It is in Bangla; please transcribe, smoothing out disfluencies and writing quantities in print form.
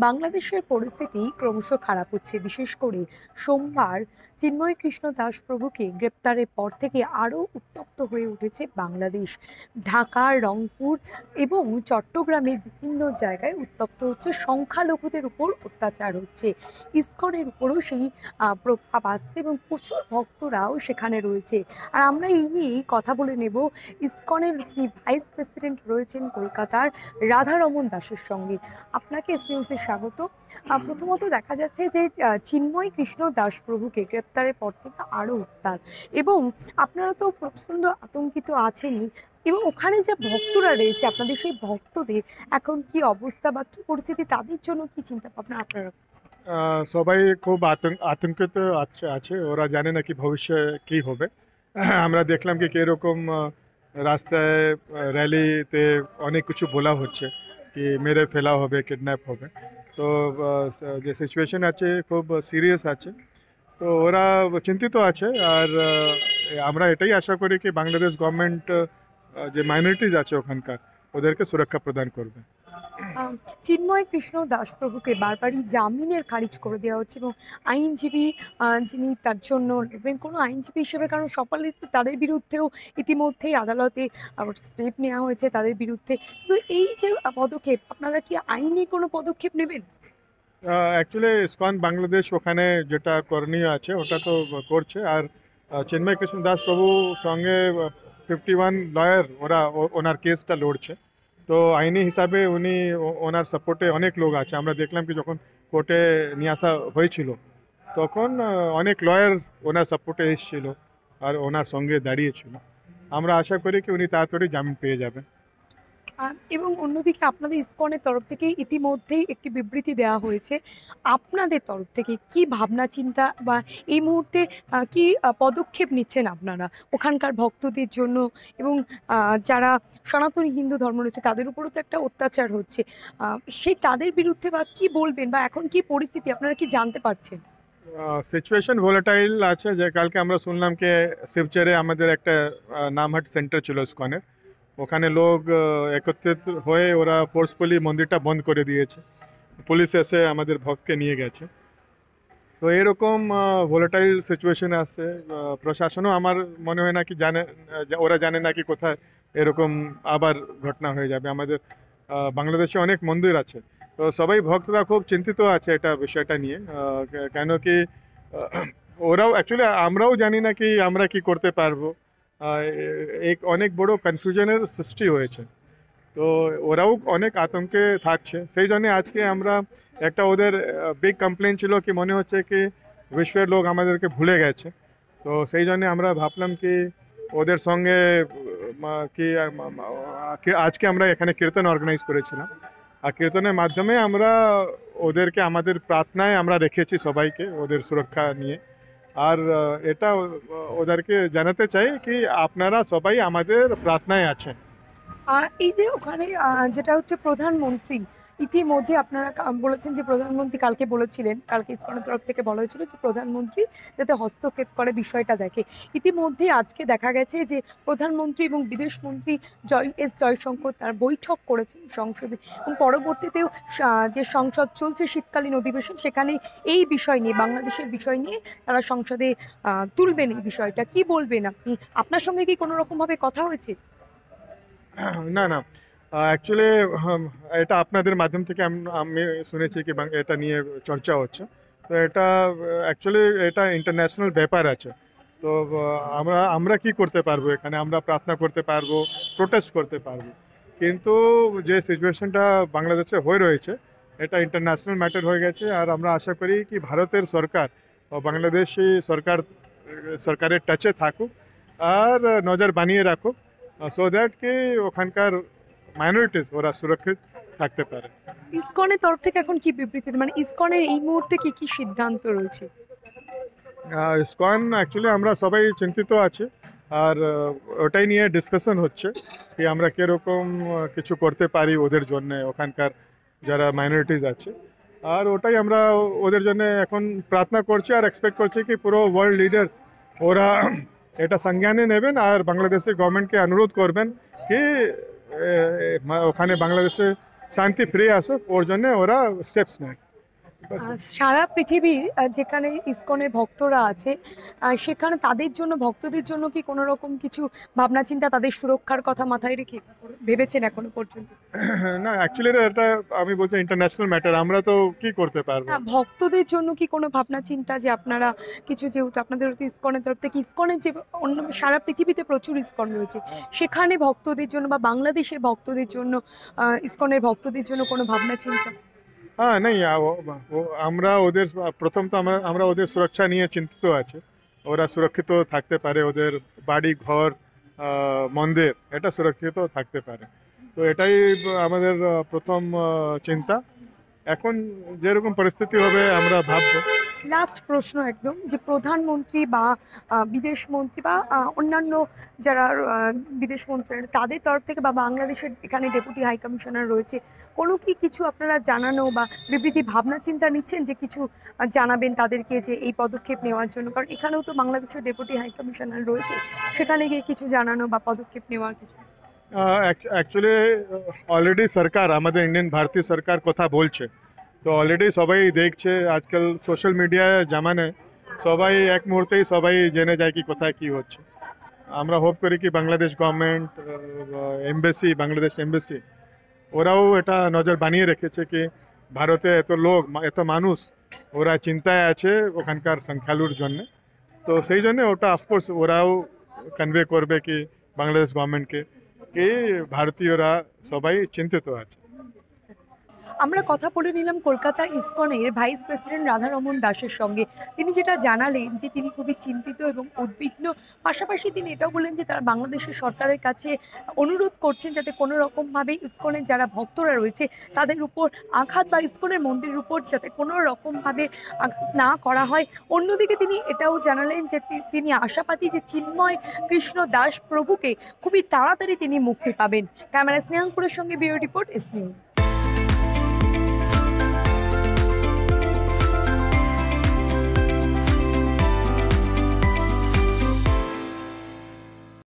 বাংলাদেশের পরিস্থিতি ক্রমশ খারাপ হচ্ছে। বিশেষ করে সোমবার চিন্ময় কৃষ্ণ দাস প্রভুকে গ্রেপ্তারের পর থেকে আরও উত্তপ্ত হয়ে উঠেছে বাংলাদেশ। ঢাকা, রংপুর এবং চট্টগ্রামের বিভিন্ন জায়গায় উত্তপ্ত হচ্ছে, সংখ্যালঘুদের উপর অত্যাচার হচ্ছে। ইসকনের উপরও সেই প্রভাব আসছে এবং প্রচুর ভক্তরাও সেখানে রয়েছে। আর আমরা এই নিয়েই কথা বলে নেব ইসকনের যিনি ভাইস প্রেসিডেন্ট রয়েছেন কলকাতার, রাধারমন দাসের সঙ্গে। আপনাকে এস নিউজে স্বাগত। প্রথমত দেখা যাচ্ছে যে চিন্ময় কৃষ্ণ দাস প্রভুকে গ্রেপ্তারের পর থেকে আরো উত্তাল, এবং আপনারা তো প্রচন্ড আতঙ্কিত আছেনই, এবং ওখানে যে ভক্তরা রয়েছে আপনাদের, সেই ভক্তদের এখন কি অবস্থা বা কি পরিস্থিতি, তাদের জন্য কি চিন্তা ভাবনা আপনারা? সবাই খুব আতঙ্কিত আছে। ওরা জানে না কি ভবিষ্যে কি হবে। আমরা দেখলাম কি কিরকম রাস্তায় র্যালিতে অনেক কিছু বলা হচ্ছে কি মেরে ফেলা হবে, কিডন্যাপ হবে। তো যে সিচুয়েশন আছে খুব সিরিয়াস আছে। তো ওরা চিন্তিত আছে। আর আমরা এটাই আশা করি কি বাংলাদেশ গভর্নমেন্ট যে মাইনরিটিজ আছে ওখানকার ওদেরকে সুরক্ষা প্রদান করবে। চিন্ময় কৃষ্ণ দাস প্রভুকে বারবারই জামিনের খারিজ করে দেওয়া হচ্ছে, এবং আইনজীবী যিনি তার জন্য নেবেন, কোনো আইনজীবী হিসেবে, কারণ সকালে তো তাদের বিরুদ্ধেও ইতিমধ্যেই আদালতে স্টেপ নেওয়া হয়েছে তাদের বিরুদ্ধে। তো এই যে পদক্ষেপ, আপনারা কি আইনি কোনো পদক্ষেপ নেবেন? অ্যাকচুয়ালি ইসকন বাংলাদেশ ওখানে যেটা করণীয় আছে ওটা তো করছে। আর চিন্ময় কৃষ্ণ দাস প্রভু সঙ্গে 51 লয়ার ওনার কেসটা লড়ছে। তো আইনি হিসাবে উনি ওনার সাপোর্টে অনেক লোক আছে। আমরা দেখলাম কি যখন কোর্টে নিয়ে আসা হয়েছিল তখন অনেক লয়ার ওনার সাপোর্টে এসেছিল আর ওনার সঙ্গে দাঁড়িয়েছিল। আমরা আশা করি কি উনি তাড়াতাড়ি জামিন পেয়ে যাবেন। এবং অন্যদিকে আপনাদের ইসকনের তরফ থেকে ইতিমধ্যেই একটি বিবৃতি দেওয়া হয়েছে। আপনাদের তরফ থেকে কি ভাবনা চিন্তা বা এই মুহূর্তে কি পদক্ষেপ নিচ্ছেন আপনারা ওখানকার ভক্তদের জন্য, এবং যারা সনাতনী হিন্দু ধর্ম রয়েছে তাদের উপরও তো একটা অত্যাচার হচ্ছে, সেই তাদের বিরুদ্ধে বা কি বলবেন, বা এখন কি পরিস্থিতি আপনারা কি জানতে পারছেন? সিচুয়েশন ভোলাটাইল আছে। যে কালকে আমরা শুনলাম কি শিবচরে আমাদের একটা নামহাট সেন্টার ছিল ইসকনের, ওখানে লোক একত্রিত হয়ে ওরা ফোর্সফুলি মন্দিরটা বন্ধ করে দিয়েছে। পুলিশ এসে আমাদের ভক্তকে নিয়ে গেছে। তো এরকম ভোলাটাইল সিচুয়েশন আসছে। প্রশাসনও আমার মনে হয় না কি জানে, ওরা জানে না কি কোথায় এরকম আবার ঘটনা হয়ে যাবে। আমাদের বাংলাদেশে অনেক মন্দির আছে। তো সবাই ভক্তরা খুব চিন্তিত আছে এটা বিষয়টা নিয়ে। কেন কি ওরাও অ্যাকচুয়ালি আমরাও জানি না কি আমরা কি করতে পারবো। এক অনেক বড় কনফিউশনের সৃষ্টি হয়েছে। তো ওরাও অনেক আতঙ্কে থাকছে। সেই জন্য আজকে আমরা একটা ওদের বিগ কমপ্লেন ছিল কি মনে হচ্ছে কি বিশ্বের লোক আমাদেরকে ভুলে গেছে। তো সেই জন্য আমরা ভাবলাম কি ওদের সঙ্গে আজকে আমরা এখানে কীর্তন অর্গানাইজ করেছিলাম। আর কীর্তনের মাধ্যমে আমরা ওদেরকে আমাদের প্রার্থনায় আমরা রেখেছি সবাইকে ওদের সুরক্ষা নিয়ে। আর এটা ওদেরকে জানাতে চাই কি আপনারা সবাই আমাদের প্রার্থনায় আছেন। এই যে ওখানে যেটা হচ্ছে প্রধানমন্ত্রী, ইতিমধ্যে আপনারা বলেছেন যে প্রধানমন্ত্রী কালকে বলেছিলেন, কালকে ইসকনের তরফ থেকে বলা হয়েছিল যে প্রধানমন্ত্রী যাতে হস্তক্ষেপ করে বিষয়টা দেখে। ইতিমধ্যে আজকে দেখা গেছে যে প্রধানমন্ত্রী এবং বিদেশমন্ত্রী জয়শঙ্কর তার বৈঠক করেছেন সংসদে, এবং পরবর্তীতেও যে সংসদ চলছে শীতকালীন অধিবেশন, সেখানে এই বিষয় নিয়ে, বাংলাদেশের বিষয় নিয়ে তারা সংসদে তুলবেন এই বিষয়টা। কি বলবেন আপনি? আপনার সঙ্গে কি কোনো রকমভাবে কথা হয়েছে? না না, অ্যাকচুয়ালি এটা আপনাদের মাধ্যম থেকে আমি শুনেছি কি এটা নিয়ে চর্চা হচ্ছে। তো এটা অ্যাকচুয়ালি এটা ইন্টারন্যাশনাল ব্যাপার আছে। তো আমরা আমরা কি করতে পারবো এখানে? আমরা প্রার্থনা করতে পারবো, প্রোটেস্ট করতে পারবো, কিন্তু যে সিচুয়েশনটা বাংলাদেশে হয়ে রয়েছে এটা ইন্টারন্যাশনাল ম্যাটার হয়ে গেছে। আর আমরা আশা করি কি ভারতের সরকার ও বাংলাদেশি সরকারের টাচে থাকুক আর নজর বানিয়ে রাখুক, সো দ্যাট কি ওখানকার মাইনরিটিস ওরা সুরক্ষিত থাকতে পারে। ইসকনের তরফ থেকে এখন কি বিবৃতি, মানে ইসকনের এই মুহূর্তে কি কি সিদ্ধান্ত রয়েছে? ইসকন অ্যাকচুয়ালি আমরা সবাই চিন্তিত আছি। আর ওটাই নিয়ে ডিসকাশন হচ্ছে কি আমরা কীরকম কিছু করতে পারি ওদের জন্য, ওখানকার যারা মাইনরিটিস আছে। আর ওটাই আমরা ওদের জন্য এখন প্রার্থনা করছি আর এক্সপেক্ট করছি কি পুরো ওয়ার্ল্ড লিডার্স ওরা এটা সংজ্ঞানে নেবেন আর বাংলাদেশের গভর্নমেন্টকে অনুরোধ করবেন কি ওখানে বাংলাদেশে শান্তি ফিরে আসুক, ওর জন্য ওরা স্টেপস নেয়। সারা পৃথিবীর যেখানে ইসকনের ভক্তরা আছে সেখানে তাদের জন্য, ভক্তদের জন্য কি কোনো রকম কিছু ভাবনা চিন্তা, তাদের সুরক্ষার কথা মাথায় রেখে ভেবেছেন এখনো পর্যন্ত? না, অ্যাকচুয়ালি এটা আমি বলছি ইন্টারন্যাশনাল ম্যাটার, আমরা তো কি করতে পারবো। না, ভক্তদের জন্য কি কোনো ভাবনা চিন্তা যে আপনারা কিছু, যেহেতু আপনাদের তো ইসকনের তরফ থেকে, ইসকনের যে অন্য সারা পৃথিবীতে প্রচুর ইসকন রয়েছে, সেখানে ভক্তদের জন্য বা বাংলাদেশের ভক্তদের জন্য, ইসকনের ভক্তদের জন্য কোনো ভাবনা চিন্তা? হ্যাঁ, নেই, আমরা ওদের প্রথম তো আমরা ওদের সুরক্ষা নিয়ে চিন্তিত আছে। ওরা সুরক্ষিত থাকতে পারে, ওদের বাড়ি ঘর মন্দির এটা সুরক্ষিত থাকতে পারে। তো এটাই আমাদের প্রথম চিন্তা। এখন যেরকম পরিস্থিতি হবে আমরা ভাববো। লাস্ট প্রশ্ন একদম, যে প্রধানমন্ত্রী বা বিদেশ মন্ত্রী বা অন্যান্য যারা বিদেশ মন্ত্রী, তাদের তরফ থেকে বা বাংলাদেশের এখানে ডেপুটি হাই কমিশনার রয়েছে, কোনো কি কিছু আপনারা জানানো বা বিবৃতি ভাবনা চিন্তা নিচ্ছেন যে কিছু জানাবেন তাদেরকে যে এই পদক্ষেপ নেওয়ার জন্য? কারণ এখানেও তো বাংলাদেশের ডেপুটি হাই কমিশনার রয়েছে, সেখানে গিয়ে কিছু জানানো বা পদক্ষেপ নেওয়ার কিছু? অ্যাকচুয়ালি অলরেডি সরকার, আমাদের ইন্ডিয়ান ভারতীয় সরকার কথা বলছে। তো অলরেডি সবাই দেখছে, আজকাল সোশ্যাল মিডিয়া জামানায় সবাই এক মুহূর্তেই সবাই জেনে যায় কি কোথায় কি হচ্ছে। আমরা হোপ করি কি Bangladesh government, embassy, Bangladesh embassy ওরাও এটা নজর বানিয়ে রেখেছে কি ভারতে এত লোক, এত মানুষ ওরা চিন্তায় আছে ওখানকার সংখ্যালুর জন্য। তো সেই জন্য ওটা অফকোর্স ওরাও কনভে করবে কি বাংলাদেশ গভর্নমেন্টকে কি ভারতীয়রা সবাই চিন্তিত আছে। আমরা কথা বলে নিলাম কলকাতা ইসকনের ভাইস প্রেসিডেন্ট রাধারমন দাসের সঙ্গে। তিনি যেটা জানালেন যে তিনি খুবই চিন্তিত এবং উদ্বিগ্ন, পাশাপাশি তিনি এটাও বললেন যে তারা বাংলাদেশের সরকারের কাছে অনুরোধ করছেন যাতে কোনো রকমভাবে ইসকনের যারা ভক্তরা রয়েছে তাদের উপর আঘাত বা ইসকনের মন্দিরের উপর যাতে কোনো রকমভাবে আঘাত না করা হয়। অন্যদিকে তিনি এটাও জানালেন যে তিনি আশাবাদী যে চিন্ময় কৃষ্ণ দাস প্রভুকে খুবই তাড়াতাড়ি তিনি মুক্তি পাবেন। ক্যামেরা স্নেহাঙ্কুরের সঙ্গে ব্যুরো রিপোর্ট, এস নিউজ।